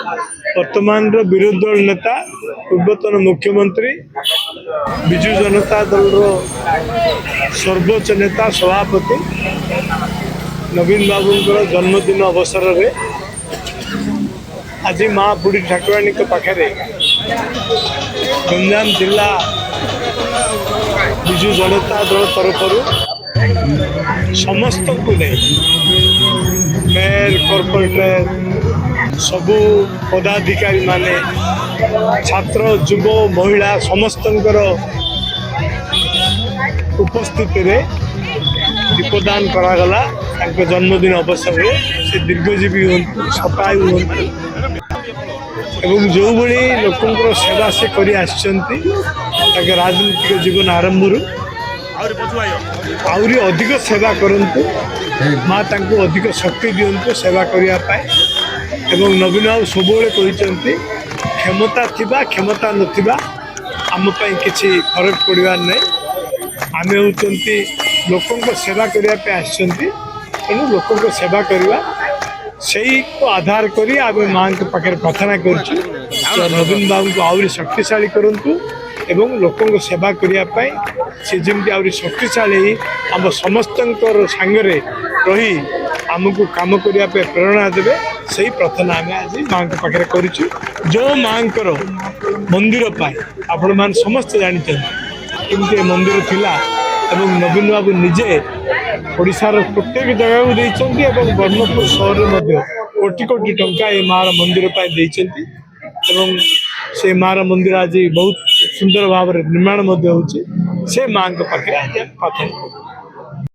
वर्तमान विरोधी दल नेता पूर्वतन मुख्यमंत्री विजु जनता दल सर्वोच्च नेता सभापति नवीन बाबूंकर जन्मदिन अवसर में आज माँ बुढ़ी ठाकुराणी पाखे गंजाम जिला विजु जनता दल तरफ समस्त को मेयर कॉर्पोरेटर सबू पदाधिकारी माने छात्र युव महिला समस्त उपस्थिति रे दीपदान करागला जन्मदिन अवसर में से दीर्घजीवी हूँ सफाई हूँ एवं जो भाई लोक सेवा से कर राजनीतिक जीवन आरंभ आहरी अधिक सेवा करंतु माँ तांको अधिक शक्ति दिंतु सेवा करने एवं नवीन बाबू सब कहते क्षमता थिबा क्षमता नथिबा आम किसी फरक पड़ार नहीं आम होती लोक सेवा करने तेणु लोक सेवा करवा से आधार करी आम माँ के पाखे प्रार्थना कर नवीन बाबू को आहरी शक्तिशाली करंतु एवं लोक सेवा करने से जमी आहरी शक्तिशाली आम समस्त सांगरे रही आमको कम करने प्रेरणा देवे से प्रार्थना आम आज माँ के पाखे कर जो माँ मंदिर आपण मान समस्त जानते केमती मंदिर थिला एवं नवीन बाबू निजे ओडिशार प्रत्येक जगह को देइछन्ती एवं ब्रह्मपुर शहर में कोटी कोटी टंका ये माँ मंदिर एवं से माँ मंदिर आज बहुत सुंदर भाव निर्माण से माँ के पाखे आज प्रार्थना